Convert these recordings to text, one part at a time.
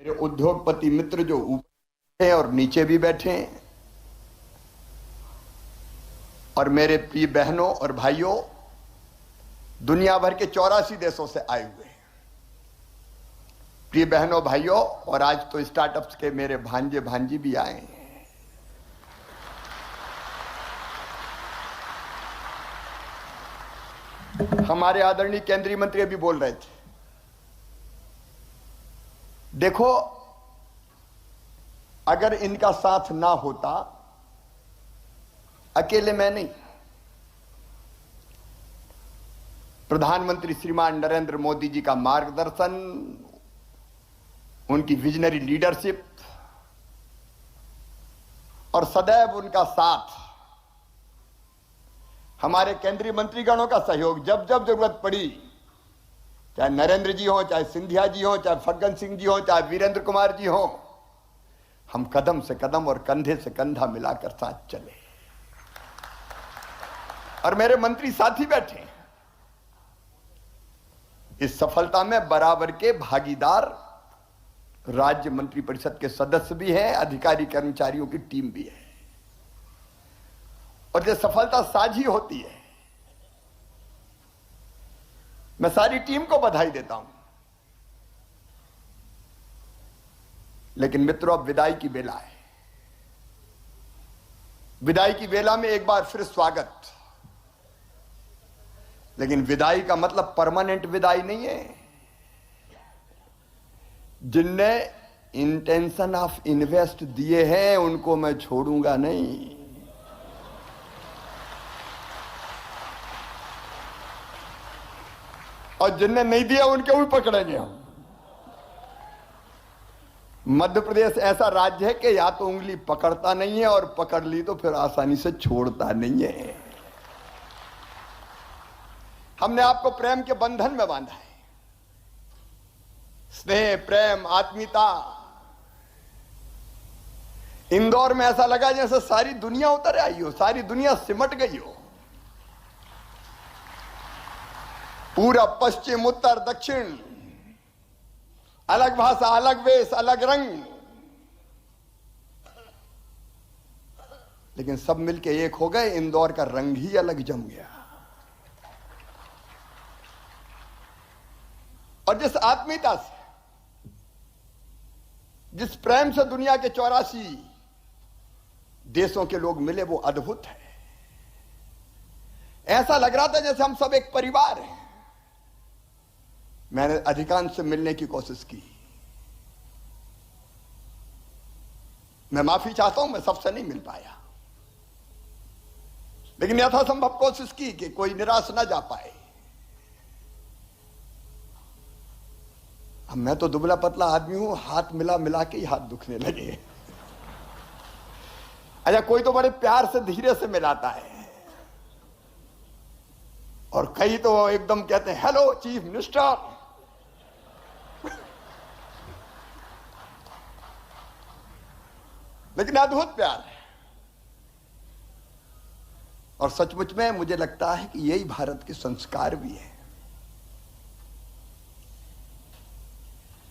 मेरे उद्योगपति मित्र जो ऊपर हैं और नीचे भी बैठे हैं, और मेरे प्रिय बहनों और भाइयों, दुनिया भर के 84 देशों से आए हुए हैं प्रिय बहनों भाइयों, और आज तो स्टार्टअप्स के मेरे भांजे भांजी भी आए हैं। हमारे आदरणीय केंद्रीय मंत्री अभी बोल रहे थे, देखो अगर इनका साथ ना होता, अकेले मैं नहीं, प्रधानमंत्री श्रीमान नरेंद्र मोदी जी का मार्गदर्शन, उनकी विजनरी लीडरशिप और सदैव उनका साथ, हमारे केंद्रीय मंत्रीगणों का सहयोग, जब जब जरूरत पड़ी, चाहे नरेंद्र जी हो, चाहे सिंधिया जी हो, चाहे फग्गन सिंह जी हो, चाहे वीरेंद्र कुमार जी हो, हम कदम से कदम और कंधे से कंधा मिलाकर साथ चले। और मेरे मंत्री साथी बैठे हैं, इस सफलता में बराबर के भागीदार राज्य मंत्री परिषद के सदस्य भी हैं, अधिकारी कर्मचारियों की टीम भी है। और जो सफलता साझी होती है, मैं सारी टीम को बधाई देता हूं। लेकिन मित्रों, अब विदाई की बेला है। विदाई की बेला में एक बार फिर स्वागत, लेकिन विदाई का मतलब परमानेंट विदाई नहीं है। जिनने इंटेंशन ऑफ इन्वेस्ट दिए हैं उनको मैं छोड़ूंगा नहीं। और जिनने नहीं दिया उनके भी पकड़ेंगे हम। मध्य प्रदेश ऐसा राज्य है कि या तो उंगली पकड़ता नहीं है, और पकड़ ली तो फिर आसानी से छोड़ता नहीं है। हमने आपको प्रेम के बंधन में बांधा है, स्नेह, प्रेम, आत्मीयता। इंदौर में ऐसा लगा जैसे सारी दुनिया उतर आई हो, सारी दुनिया सिमट गई हो। पूरा पश्चिम, उत्तर, दक्षिण, अलग भाषा, अलग वेश, अलग रंग, लेकिन सब मिलके एक हो गए। इंदौर का रंग ही अलग जम गया। और जिस आत्मीयता से, जिस प्रेम से दुनिया के 84 देशों के लोग मिले, वो अद्भुत है। ऐसा लग रहा था जैसे हम सब एक परिवार हैं। मैंने अधिकांश से मिलने की कोशिश की। मैं माफी चाहता हूं, मैं सबसे नहीं मिल पाया, लेकिन यथासंभव कोशिश की कि कोई निराश ना जा पाए। अब मैं तो दुबला पतला आदमी हूं, हाथ मिला मिला के ही हाथ दुखने लगे। अच्छा, कोई तो बड़े प्यार से धीरे से मिलाता है, और कई तो एकदम कहते हैं हेलो चीफ मिनिस्टर। लेकिन अद्भुत प्यार है। और सचमुच में मुझे लगता है कि यही भारत के संस्कार भी है।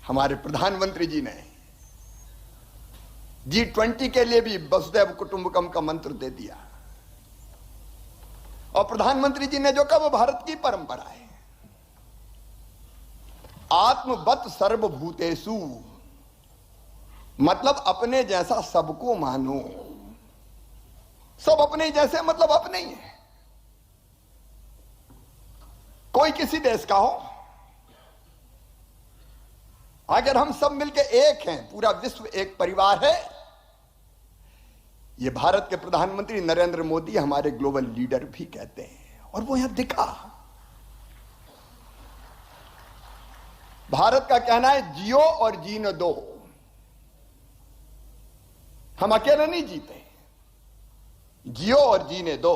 हमारे प्रधानमंत्री जी ने G20 के लिए भी वसुधैव कुटुंबकम का मंत्र दे दिया। और प्रधानमंत्री जी ने जो कहा वो भारत की परंपरा है। आत्मवत सर्वभूतेषु, मतलब अपने जैसा सबको मानो। सब अपने जैसे, मतलब अपने ही है। कोई किसी देश का हो, अगर हम सब मिलके एक हैं, पूरा विश्व एक परिवार है। ये भारत के प्रधानमंत्री नरेंद्र मोदी हमारे ग्लोबल लीडर भी कहते हैं, और वो यहां दिखा। भारत का कहना है जियो और जीने दो। हम अकेले नहीं जीते, जियो और जीने दो।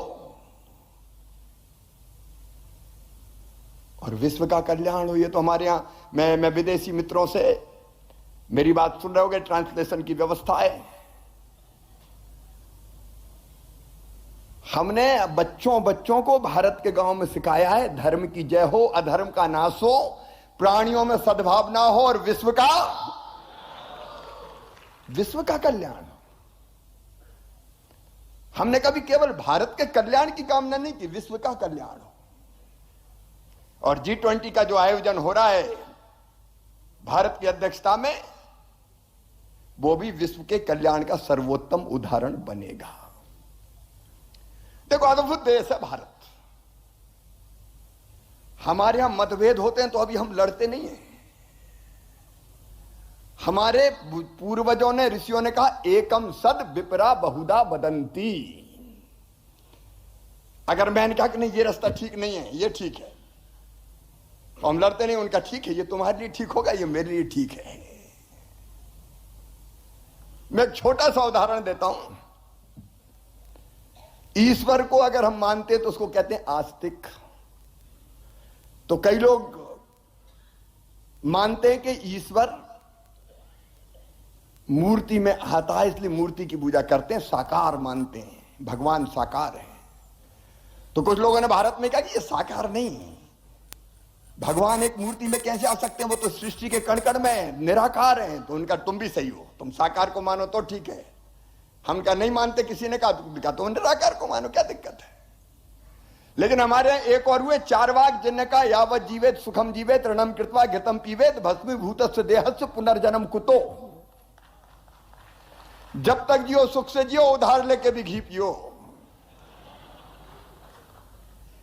और विश्व का कल्याण हो। ये तो हमारे यहां, मैं विदेशी मित्रों से मेरी बात सुन रहे होंगे, ट्रांसलेशन की व्यवस्था है। हमने बच्चों को भारत के गांव में सिखाया है, धर्म की जय हो, अधर्म का नाश हो, प्राणियों में सद्भावना हो, और विश्व का विश्व का कल्याण। हमने कभी केवल भारत के कल्याण की कामना नहीं की, विश्व का कल्याण हो। और G20 का जो आयोजन हो रहा है भारत की अध्यक्षता में, वो भी विश्व के कल्याण का सर्वोत्तम उदाहरण बनेगा। देखो, अद्भुत देश है भारत। हमारे यहां मतभेद होते हैं तो अभी हम लड़ते नहीं हैं। हमारे पूर्वजों ने, ऋषियों ने कहा, एकम सद विपरा बहुधा वदंती। अगर मैंने कहा कि नहीं ये रास्ता ठीक नहीं है, ये ठीक है, तो हम लड़ते नहीं। उनका ठीक है, ये तुम्हारे लिए ठीक होगा, ये मेरे लिए ठीक है। मैं एक छोटा सा उदाहरण देता हूं। ईश्वर को अगर हम मानते हैं तो उसको कहते हैं आस्तिक। तो कई लोग मानते हैं कि ईश्वर मूर्ति में आता है, इसलिए मूर्ति की पूजा करते हैं, साकार मानते हैं, भगवान साकार है। तो कुछ लोगों ने भारत में कहा कि ये साकार नहीं, भगवान एक मूर्ति में कैसे आ सकते हैं, वो तो सृष्टि के कण कण में निराकार हैं। तो उनका तुम भी सही हो, तुम साकार को मानो तो ठीक है, हम क्या नहीं मानते। किसी ने कहा तो निराकार को मानो, क्या दिक्कत है। लेकिन हमारे यहां एक और हुए चारवाक, जिनने कहा यावत जीवेत सुखम जीवेत ऋणम कृत्वा घृतम पीवेत भस्मीभूतस्य देहस्य पुनर्जन्म कुतो। जब तक जियो सुख से जियो, उधार लेके भी घी पियो।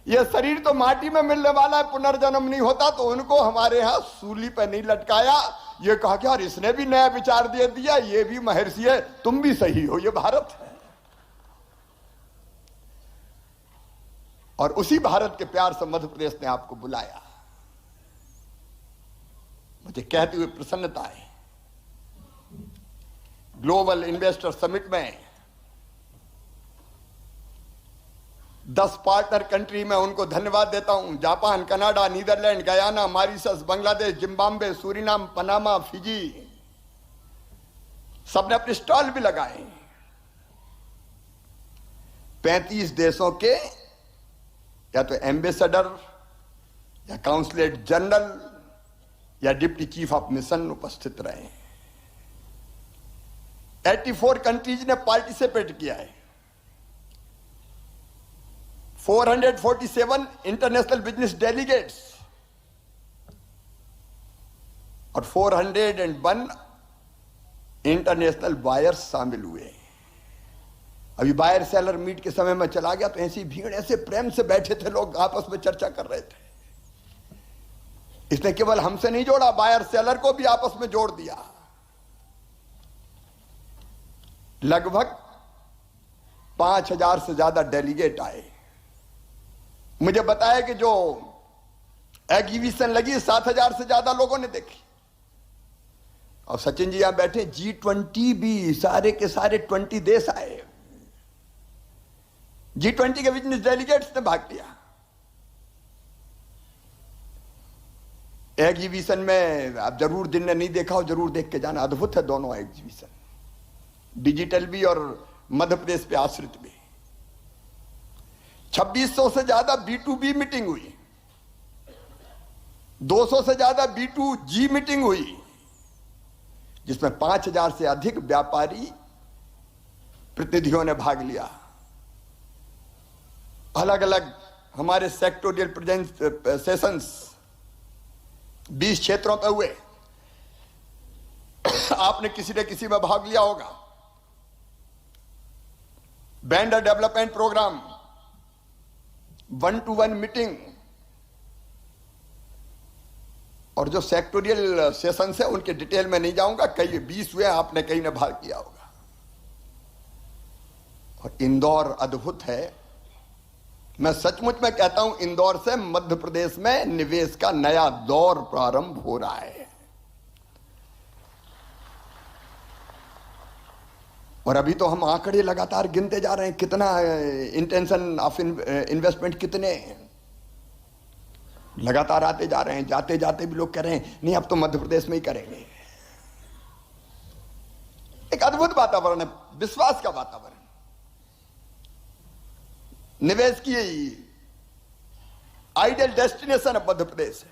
ये शरीर तो माटी में मिलने वाला है, पुनर्जन्म नहीं होता। तो उनको हमारे यहां सूली पे नहीं लटकाया, ये कहा कि यार इसने भी नया विचार दे दिया, ये भी महर्षि है, तुम भी सही हो, ये भारत है। और उसी भारत के प्यार से मध्य प्रदेश ने आपको बुलाया। मुझे कहते हुए प्रसन्नता है, ग्लोबल इन्वेस्टर समिट में 10 पार्टनर कंट्री में उनको धन्यवाद देता हूं। Japan, Canada, Netherlands, Guyana, Mauritius, Bangladesh, Zimbabwe, Suriname, Panama, Fiji, सबने अपने स्टॉल भी लगाए। 35 देशों के या तो एम्बेसडर या काउंसलेट जनरल या डिप्टी चीफ ऑफ मिशन उपस्थित रहे। 84 कंट्रीज ने पार्टिसिपेट किया है। 447 इंटरनेशनल बिजनेस डेलीगेट्स और 401 इंटरनेशनल बायर्स शामिल हुए। अभी बायर सेलर मीट के समय में चला गया तो ऐसी भीड़, ऐसे प्रेम से बैठे थे लोग, आपस में चर्चा कर रहे थे। इसने केवल हमसे नहीं जोड़ा, बायर सेलर को भी आपस में जोड़ दिया। लगभग 5000 से ज्यादा डेलीगेट आए। मुझे बताया कि जो एग्जीबिशन लगी 7000 से ज्यादा लोगों ने देखी। और सचिन जी यहां बैठे, G20 भी सारे के सारे 20 देश आए। G20 के बिजनेस डेलीगेट्स ने भाग लिया। एग्जीबिशन में आप जरूर, जिन ने नहीं देखा हो जरूर देख के जाना, अद्भुत है दोनों एग्जीबिशन, डिजिटल भी और मध्य प्रदेश पे आश्रित भी। 2600 से ज्यादा B2B मीटिंग हुई, 200 से ज्यादा B2G मीटिंग हुई, जिसमें 5000 से अधिक व्यापारी प्रतिनिधियों ने भाग लिया। अलग अलग हमारे सेक्टोरियल प्रेजेंस सेशंस 20 क्षेत्रों पे हुए। आपने किसी न किसी में भाग लिया होगा। Vendor development programme, 1-to-1 meeting, और जो सेक्टोरियल सेशंस है उनके डिटेल में नहीं जाऊंगा, कई 20 हुए, आपने कहीं ने भाग किया होगा। और इंदौर अद्भुत है। मैं सचमुच में कहता हूं, इंदौर से मध्य प्रदेश में निवेश का नया दौर प्रारंभ हो रहा है। और अभी तो हम आंकड़े लगातार गिनते जा रहे हैं, कितना इंटेंशन ऑफ इन्वेस्टमेंट, कितने लगातार आते जा रहे हैं। जाते जाते भी लोग कह रहे हैं नहीं अब तो मध्य प्रदेश में ही करेंगे। एक अद्भुत वातावरण है, विश्वास का वातावरण। निवेश की आइडियल डेस्टिनेशन अब मध्य प्रदेश है।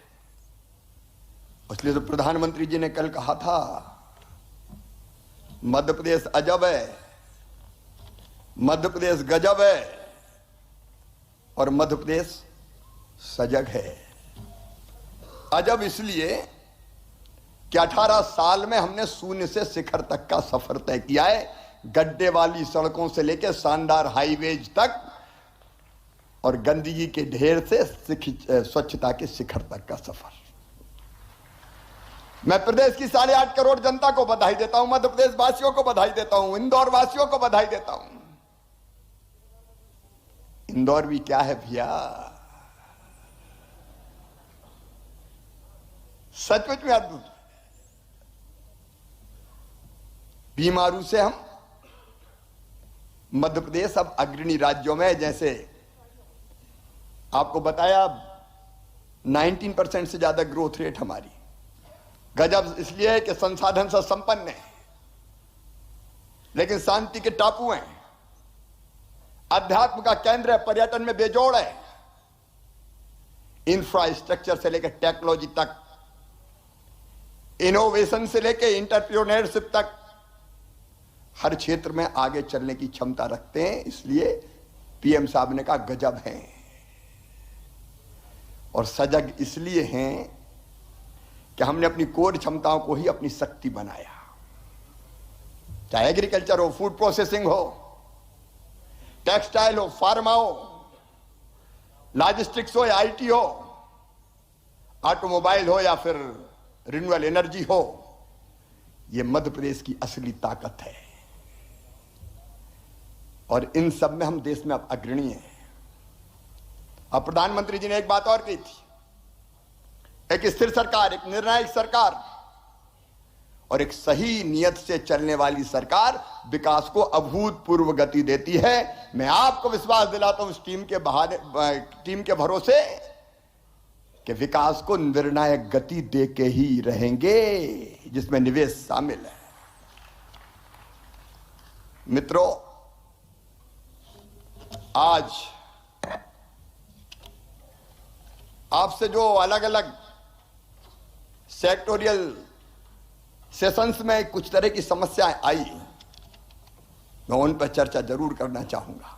इसलिए तो प्रधानमंत्री जी ने कल कहा था मध्य प्रदेश अजब है, मध्य प्रदेश गजब है और मध्य प्रदेश सजग है। अजब इसलिए कि 18 साल में हमने शून्य से शिखर तक का सफर तय किया है, गड्ढे वाली सड़कों से लेकर शानदार हाईवेज तक और गंदगी के ढेर से स्वच्छता के शिखर तक का सफर। मैं प्रदेश की 8.5 करोड़ जनता को बधाई देता हूं, मध्य प्रदेश वासियों को बधाई देता हूं, इंदौर वासियों को बधाई देता हूं। इंदौर भी क्या है भैया, सचमुच में अद्भुत। बीमारू से हम मध्य प्रदेश अब अग्रणी राज्यों में, जैसे आपको बताया 19% से ज्यादा ग्रोथ रेट हमारी। गजब इसलिए है कि संसाधन से संपन्न है, लेकिन शांति के टापू हैं, अध्यात्म का केंद्र है, पर्यटन में बेजोड़ है, इंफ्रास्ट्रक्चर से लेकर टेक्नोलॉजी तक, इनोवेशन से लेकर एंटरप्रेन्योरशिप तक हर क्षेत्र में आगे चलने की क्षमता रखते हैं। इसलिए पीएम साहब ने कहा गजब है। और सजग इसलिए हैं कि हमने अपनी कोर क्षमताओं को ही अपनी शक्ति बनाया, चाहे एग्रीकल्चर हो, फूड प्रोसेसिंग हो, टेक्सटाइल हो, फार्मा हो, लॉजिस्टिक्स हो या आईटी हो, ऑटोमोबाइल हो या फिर रिन्यूएबल एनर्जी हो। यह मध्य प्रदेश की असली ताकत है और इन सब में हम देश में अब अग्रणी हैं। अब प्रधानमंत्री जी ने एक बात और कही थी, एक स्थिर सरकार, एक निर्णायक सरकार और एक सही नियत से चलने वाली सरकार विकास को अभूतपूर्व गति देती है। मैं आपको विश्वास दिलाता हूं इस टीम के भरोसे कि विकास को निर्णायक गति दे के ही रहेंगे, जिसमें निवेश शामिल है। मित्रों, आज आपसे जो अलग अलग सेक्टोरियल सेशंस में कुछ तरह की समस्याएं आई, मैं उन पर चर्चा जरूर करना चाहूंगा।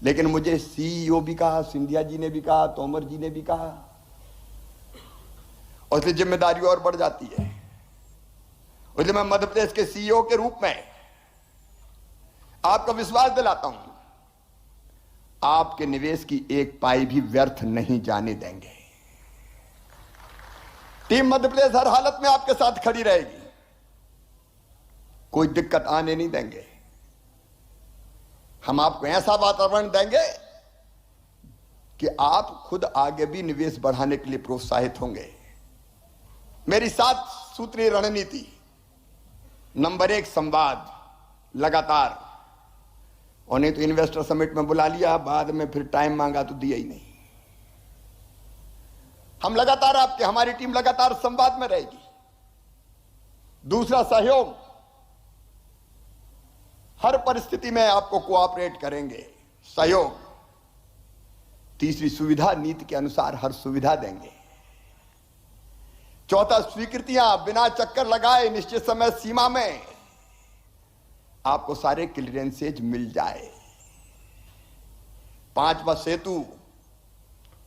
लेकिन मुझे सीईओ भी कहा, सिंधिया जी ने भी कहा, तोमर जी ने भी कहा, और इसलिए जिम्मेदारी और बढ़ जाती है। इसलिए मैं मध्य प्रदेश के सीईओ के रूप में आपको विश्वास दिलाता हूं, आपके निवेश की एक पाई भी व्यर्थ नहीं जाने देंगे। टीम मध्य प्रदेश हर हालत में आपके साथ खड़ी रहेगी, कोई दिक्कत आने नहीं देंगे। हम आपको ऐसा वातावरण देंगे कि आप खुद आगे भी निवेश बढ़ाने के लिए प्रोत्साहित होंगे। मेरी 7 सूत्रीय रणनीति, नंबर 1 संवाद लगातार, और नहीं तो इन्वेस्टर समिट में बुला लिया, बाद में फिर टाइम मांगा तो दिया ही नहीं। हम लगातार आपके, हमारी टीम लगातार संवाद में रहेगी। दूसरा सहयोग, हर परिस्थिति में आपको कोऑपरेट करेंगे, सहयोग। तीसरी सुविधा, नीति के अनुसार हर सुविधा देंगे। चौथा स्वीकृतियां, बिना चक्कर लगाए निश्चित समय सीमा में आपको सारे क्लियरेंसेज मिल जाए। 5वां सेतु,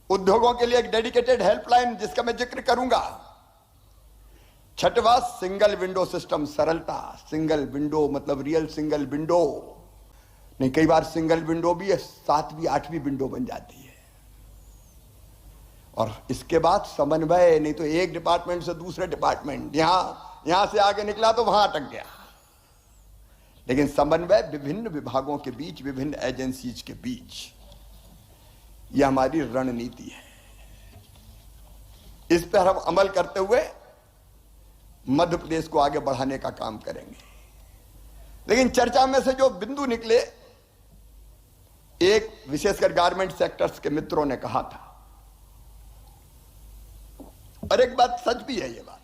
उद्योगों के लिए एक डेडिकेटेड हेल्पलाइन जिसका मैं जिक्र करूंगा। 6वां सिंगल विंडो सिस्टम, सरलता। सिंगल विंडो मतलब रियल सिंगल विंडो नहीं, कई बार सिंगल विंडो भी 7वीं 8वीं विंडो बन जाती है। और इसके बाद समन्वय, नहीं तो एक डिपार्टमेंट से दूसरे डिपार्टमेंट, यहां से आगे निकला तो वहां अटक गया। लेकिन समन्वय विभिन्न विभागों के बीच, विभिन्न एजेंसीज के बीच, यह हमारी रणनीति है। इस पर हम अमल करते हुए मध्य प्रदेश को आगे बढ़ाने का काम करेंगे। लेकिन चर्चा में से जो बिंदु निकले, एक विशेषकर गारमेंट सेक्टर्स के मित्रों ने कहा था, और एक बात सच भी है, ये बात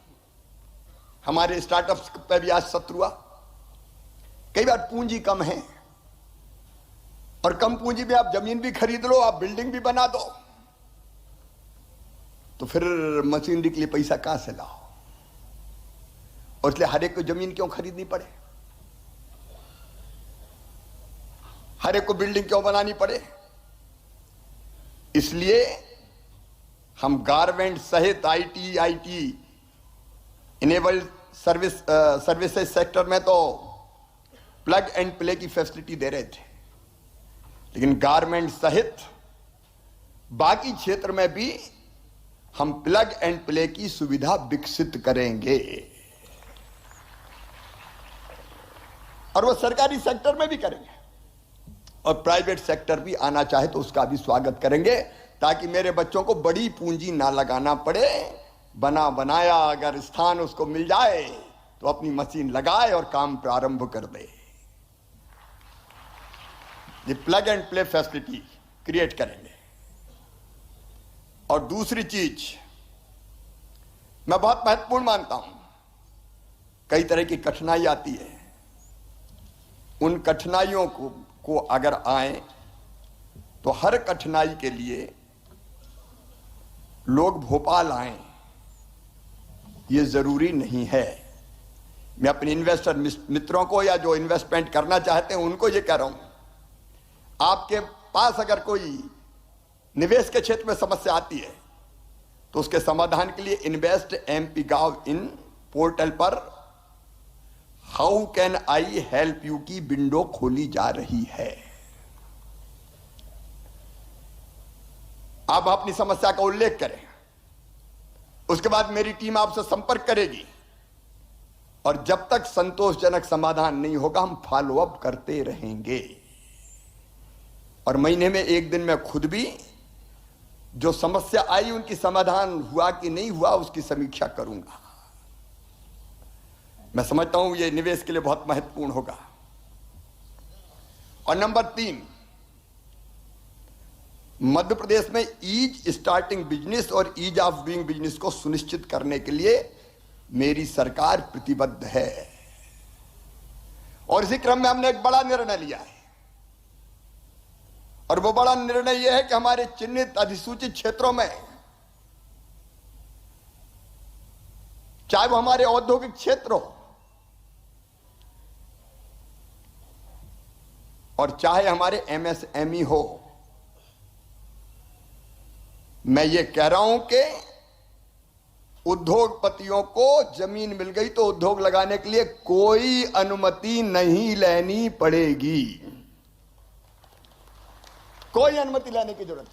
हमारे स्टार्टअप्स पे भी आज सत्र हुआ। कई बार पूंजी कम है, और कम पूंजी में आप जमीन भी खरीद लो, आप बिल्डिंग भी बना दो, तो फिर मशीनरी के लिए पैसा कहां से लाओ? और इसलिए हर एक को जमीन क्यों खरीदनी पड़े? हर एक को बिल्डिंग क्यों बनानी पड़े? इसलिए हम गारमेंट सहित आईटी इनेबल्ड सर्विसेज सेक्टर में तो प्लग एंड प्ले की फैसिलिटी दे रहे थे, लेकिन गारमेंट सहित बाकी क्षेत्र में भी हम प्लग एंड प्ले की सुविधा विकसित करेंगे, और वो सरकारी सेक्टर में भी करेंगे, और प्राइवेट सेक्टर भी आना चाहे तो उसका भी स्वागत करेंगे, ताकि मेरे बच्चों को बड़ी पूंजी ना लगाना पड़े। बना बनाया अगर स्थान उसको मिल जाए तो अपनी मशीन लगाए और काम प्रारंभ कर दे। ये plug and play facility create करेंगे। और दूसरी चीज मैं बहुत महत्वपूर्ण मानता हूं, कई तरह की कठिनाई आती है, उन कठिनाइयों को अगर आए तो हर कठिनाई के लिए लोग भोपाल आए, ये जरूरी नहीं है। मैं अपने इन्वेस्टर मित्रों को या जो इन्वेस्टमेंट करना चाहते हैं उनको ये कह रहा हूं, आपके पास अगर कोई निवेश के क्षेत्र में समस्या आती है तो उसके समाधान के लिए इन्वेस्ट एमपी गांव इन पोर्टल पर how can I help you की विंडो खोली जा रही है। आप अपनी समस्या का उल्लेख करें, उसके बाद मेरी टीम आपसे संपर्क करेगी, और जब तक संतोषजनक समाधान नहीं होगा हम फॉलो अप करते रहेंगे। और महीने में एक दिन मैं खुद भी जो समस्या आई उनकी समाधान हुआ कि नहीं हुआ उसकी समीक्षा करूंगा। मैं समझता हूं यह निवेश के लिए बहुत महत्वपूर्ण होगा। और नंबर 3, मध्य प्रदेश में ईज स्टार्टिंग बिजनेस और ईज ऑफ डूइंग बिजनेस को सुनिश्चित करने के लिए मेरी सरकार प्रतिबद्ध है, और इसी क्रम में हमने एक बड़ा निर्णय लिया है। और वो बड़ा निर्णय यह है कि हमारे चिन्हित अधिसूचित क्षेत्रों में, चाहे वो हमारे औद्योगिक क्षेत्र हो और चाहे हमारे एमएसएमई हो, मैं ये कह रहा हूं कि उद्योगपतियों को जमीन मिल गई तो उद्योग लगाने के लिए कोई अनुमति नहीं लेनी पड़ेगी। कोई अनुमति लेने की जरूरत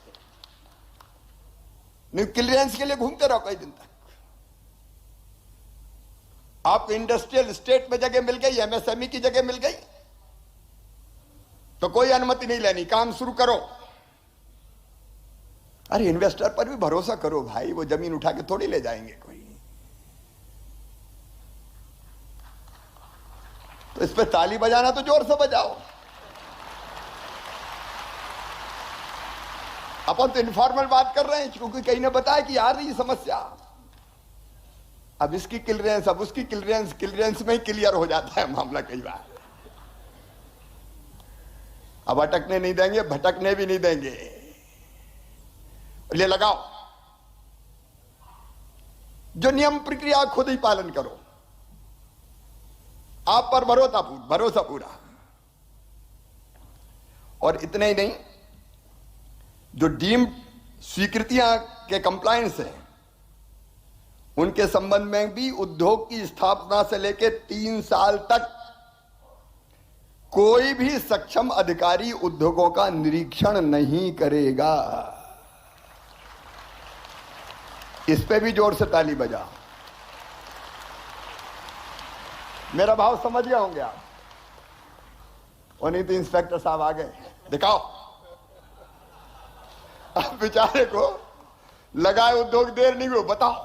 नहीं। क्लियरेंस के लिए घूमते रहो कई दिन तक। आपको इंडस्ट्रियल स्टेट में जगह मिल गई, एमएसएमई की जगह मिल गई, तो कोई अनुमति नहीं लेनी, काम शुरू करो। अरे इन्वेस्टर पर भी भरोसा करो भाई, वो जमीन उठा के थोड़ी ले जाएंगे कोई। तो इस पे ताली बजाना तो जोर से बजाओ। अपन तो इनफॉर्मल बात कर रहे हैं, क्योंकि कहीं ने बताया कि यार ये समस्या, अब इसकी क्लियरेंस, अब उसकी क्लियरेंस, क्लियरेंस में ही क्लियर हो जाता है मामला कई बार। अब अटकने नहीं देंगे, भटकने भी नहीं देंगे। ले लगाओ, जो नियम प्रक्रिया खुद ही पालन करो। आप पर भरोसा पूरा। और इतने ही नहीं, जो डीम्ड स्वीकृतियां के कंप्लायंस है उनके संबंध में भी उद्योग की स्थापना से लेकर 3 साल तक कोई भी सक्षम अधिकारी उद्योगों का निरीक्षण नहीं करेगा। इस पे भी जोर से ताली बजा। मेरा भाव समझ गए होंगे आप। और नहीं तो इंस्पेक्टर साहब आ गए, दिखाओ। अब बेचारे को लगाए उद्योग, देर नहीं हुई, बताओ।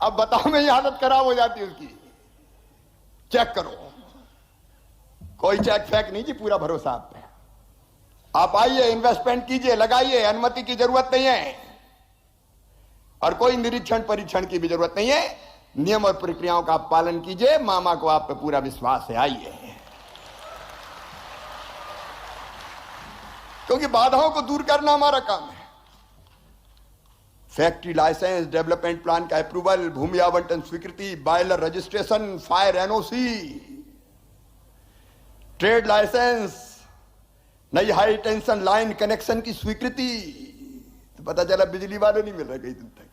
अब बताओ में ही हालत खराब हो जाती है उसकी। चेक करो, कोई चेक फेक नहीं जी, पूरा भरोसा आप पे। आप आइए, इन्वेस्टमेंट कीजिए, लगाइए, अनुमति की जरूरत नहीं है और कोई निरीक्षण परीक्षण की भी जरूरत नहीं है। नियम और प्रक्रियाओं का आप पालन कीजिए। मामा को आप पे पूरा विश्वास है, आइए। क्योंकि बाधाओं को दूर करना हमारा काम है। फैक्ट्री लाइसेंस, डेवलपमेंट प्लान का अप्रूवल, भूमि आवंटन स्वीकृति, boiler registration, fire NOC, trade licence, नई हाई टेंशन लाइन कनेक्शन की स्वीकृति, तो पता चला बिजली वाले नहीं मिल रहे कई दिन तक।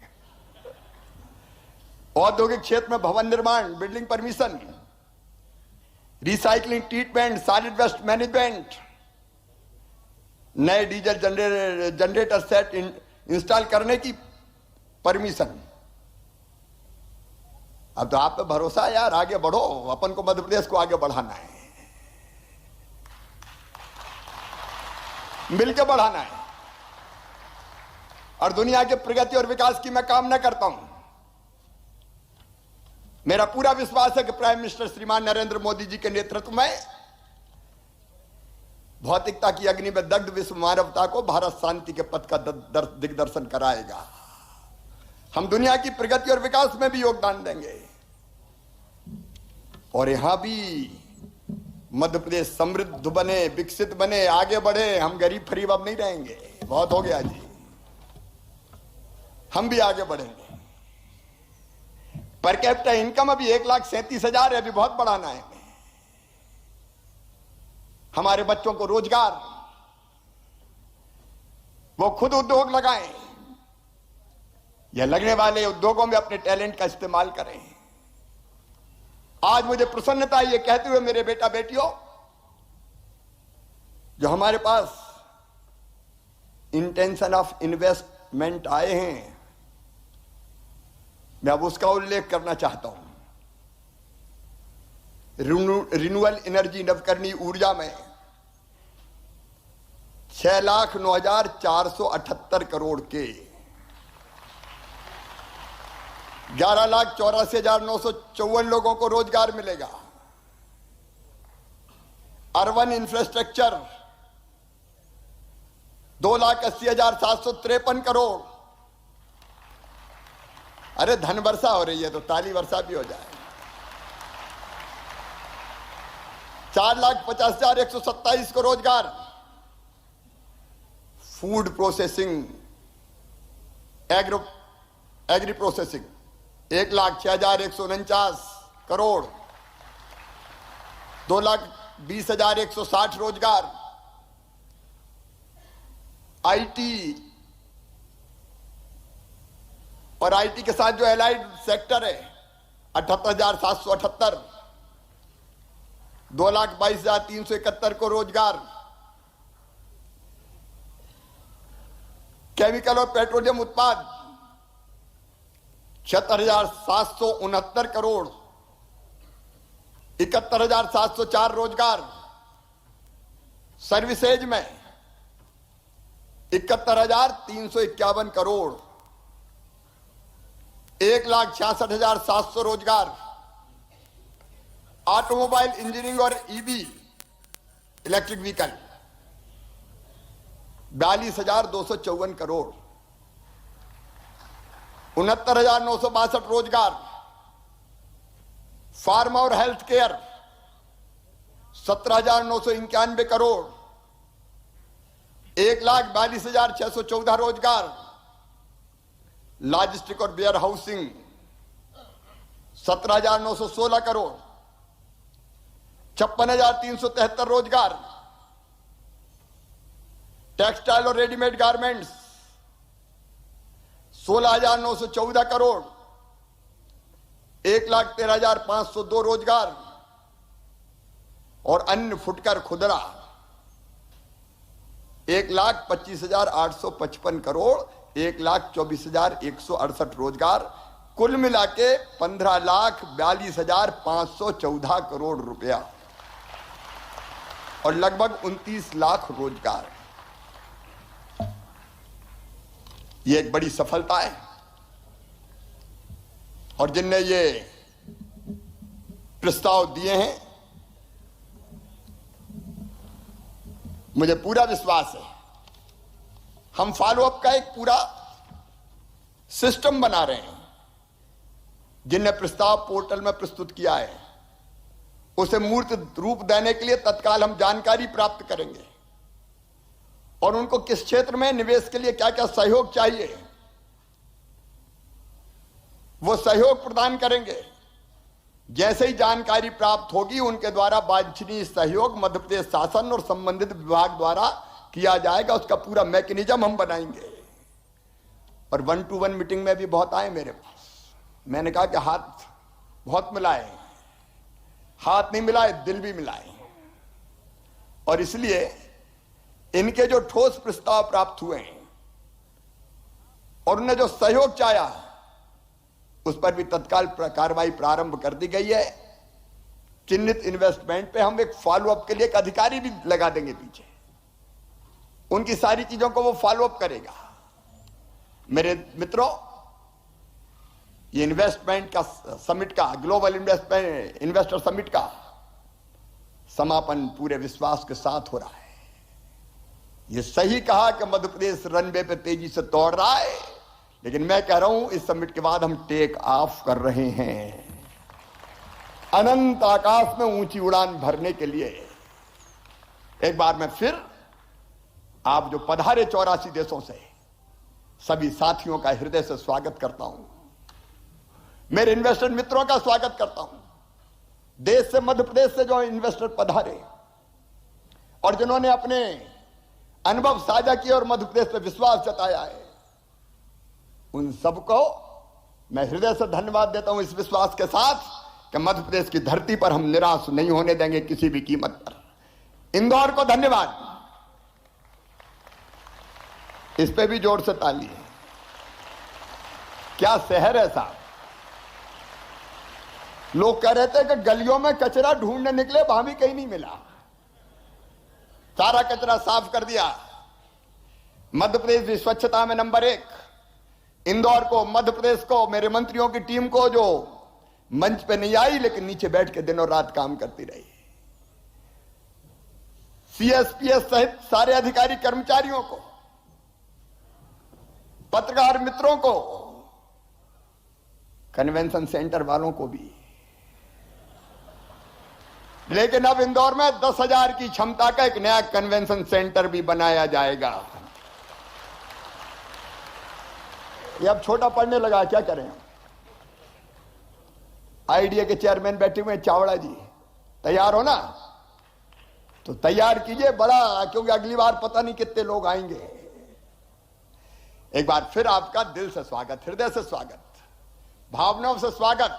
औद्योगिक क्षेत्र में भवन निर्माण, building permission, recycling treatment, solid waste management, नए डीजल जनरेटर सेट इंस्टॉल करने की परमिशन। अब तो आप पे भरोसा है यार, आगे बढ़ो, अपन को मध्य प्रदेश को आगे बढ़ाना है, मिलकर बढ़ाना है। और दुनिया के प्रगति और विकास की मैं कामना करता हूं। मेरा पूरा विश्वास है कि प्राइम मिनिस्टर श्रीमान नरेंद्र मोदी जी के नेतृत्व में भौतिकता की अग्नि में दग्ध विश्व मानवता को भारत शांति के पथ का दिग्दर्शन कराएगा। हम दुनिया की प्रगति और विकास में भी योगदान देंगे, और यहां भी मध्य प्रदेश समृद्ध बने, विकसित बने, आगे बढ़े। हम गरीब फरीब अब नहीं रहेंगे, बहुत हो गया जी, हम भी आगे बढ़ेंगे। पर कैपिटा इनकम अभी 1,37,000 है, अभी बहुत बढ़ाना है। हमारे बच्चों को रोजगार, वो खुद उद्योग लगाएं या लगने वाले उद्योगों में अपने टैलेंट का इस्तेमाल करें। आज मुझे प्रसन्नता ये कहते हुए मेरे बेटा बेटियों, जो हमारे पास इंटेंशन ऑफ इन्वेस्टमेंट आए हैं, मैं अब उसका उल्लेख करना चाहता हूं। रिन्यूएबल एनर्जी, नवकरणीय ऊर्जा में 6,09,478 करोड़ के 11,84,954 लोगों को रोजगार मिलेगा। Urban infrastructure 2,80,753 crore. अरे धन वर्षा हो रही है तो ताली वर्षा भी हो जाए। 4,50,127 को रोजगार। Food processing, agri processing 1,06,149 crore. 2,20,160 रोजगार। आईटी और आईटी के साथ जो एलाइड सेक्टर है 78,778। 2,22,371 को रोजगार। केमिकल और पेट्रोलियम उत्पाद 76,769 करोड़। 71,704 रोजगार। सर्विसेज में 71,351 करोड़। 1,66,700 रोजगार। ऑटोमोबाइल इंजीनियरिंग और ईवी, इलेक्ट्रिक व्हीकल 42,254 करोड़। 69,962 रोजगार। फार्मा और हेल्थ केयर 17,991 करोड़। 1,42,614 रोजगार। लॉजिस्टिक और वेयर हाउसिंग 17,916 करोड़। 56,373 रोजगार। टेक्सटाइल और रेडीमेड गारमेंट्स 16,914 करोड़। 1,13,502 रोजगार। और अन्य फुटकर खुदरा 1,25,855 करोड़। 1,24,168 रोजगार। कुल मिला के 15,42,514 करोड़ रुपया और लगभग 29 लाख रोजगार। ये एक बड़ी सफलता है। और जिनने ये प्रस्ताव दिए हैं, मुझे पूरा विश्वास है हम फॉलोअप का एक पूरा सिस्टम बना रहे हैं। जिनने प्रस्ताव पोर्टल में प्रस्तुत किया है उसे मूर्त रूप देने के लिए तत्काल हम जानकारी प्राप्त करेंगे और उनको किस क्षेत्र में निवेश के लिए क्या क्या सहयोग चाहिए वो सहयोग प्रदान करेंगे। जैसे ही जानकारी प्राप्त होगी उनके द्वारा वांछनीय सहयोग मध्य प्रदेश शासन और संबंधित विभाग द्वारा किया जाएगा। उसका पूरा मैकेनिज्म हम बनाएंगे। और 1-to-1 मीटिंग में भी बहुत आए मेरे पास। मैंने कहा कि हाथ बहुत मिलाए, हाथ नहीं मिलाए, दिल भी मिलाए। और इसलिए इनके जो ठोस प्रस्ताव प्राप्त हुए हैं और उन्होंने जो सहयोग चाहा उस पर भी तत्काल कार्रवाई प्रारंभ कर दी गई है। चिन्हित इन्वेस्टमेंट पे हम एक फॉलोअप के लिए एक अधिकारी भी लगा देंगे पीछे, उनकी सारी चीजों को वो फॉलोअप करेगा। मेरे मित्रों, ये इन्वेस्टमेंट का समिट का, ग्लोबल इन्वेस्टर समिट का समापन पूरे विश्वास के साथ हो रहा है। ये सही कहा कि मध्य प्रदेश रनवे पे तेजी से दौड़ रहा है, लेकिन मैं कह रहा हूं इस समिट के बाद हम टेक ऑफ कर रहे हैं अनंत आकाश में ऊंची उड़ान भरने के लिए। एक बार मैं फिर आप जो पधारे 84 देशों से सभी साथियों का हृदय से स्वागत करता हूं। मेरे इन्वेस्टर मित्रों का स्वागत करता हूं। देश से, मध्य प्रदेश से जो इन्वेस्टर पधारे और जिन्होंने अपने अनुभव साझा किए और मध्य प्रदेश पर विश्वास जताया है, उन सबको मैं हृदय से धन्यवाद देता हूं, इस विश्वास के साथ कि मध्य प्रदेश की धरती पर हम निराश नहीं होने देंगे किसी भी कीमत पर। इंदौर को धन्यवाद, इस पे भी जोर से ताली है। क्या शहर है साहब। लोग कह रहे थे कि गलियों में कचरा ढूंढने निकले, वहां भी कहीं नहीं मिला। सारा कचरा साफ कर दिया। मध्य प्रदेश भी स्वच्छता में नंबर 1। इंदौर को, मध्य प्रदेश को, मेरे मंत्रियों की टीम को, जो मंच पे नहीं आई लेकिन नीचे बैठ के दिनों रात काम करती रही, सीएसपीएस सहित सारे अधिकारी कर्मचारियों को, पत्रकार मित्रों को, कन्वेंशन सेंटर वालों को भी। लेकिन अब इंदौर में 10,000 की क्षमता का एक नया कन्वेंशन सेंटर भी बनाया जाएगा। ये अब छोटा पड़ने लगा, क्या करें। आईडीए के चेयरमैन बैठे हुए चावड़ा जी, तैयार हो ना तो तैयार कीजिए बड़ा, क्योंकि अगली बार पता नहीं कितने लोग आएंगे। एक बार फिर आपका दिल से स्वागत, हृदय से स्वागत, भावनाओं से स्वागत।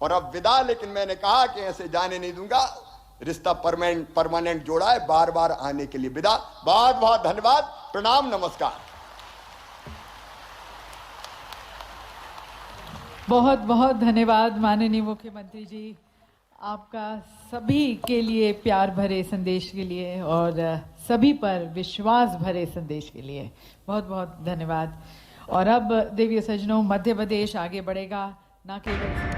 और अब विदा, लेकिन मैंने कहा कि ऐसे जाने नहीं दूंगा। रिश्ता परमानेंट जोड़ा है, बार बार आने के लिए विदा। बहुत बहुत धन्यवाद, प्रणाम, नमस्कार। बहुत बहुत धन्यवाद माननीय मुख्यमंत्री जी, आपका सभी के लिए प्यार भरे संदेश के लिए और सभी पर विश्वास भरे संदेश के लिए बहुत बहुत धन्यवाद। और अब देवी सज्जनों, मध्य प्रदेश आगे बढ़ेगा, न केवल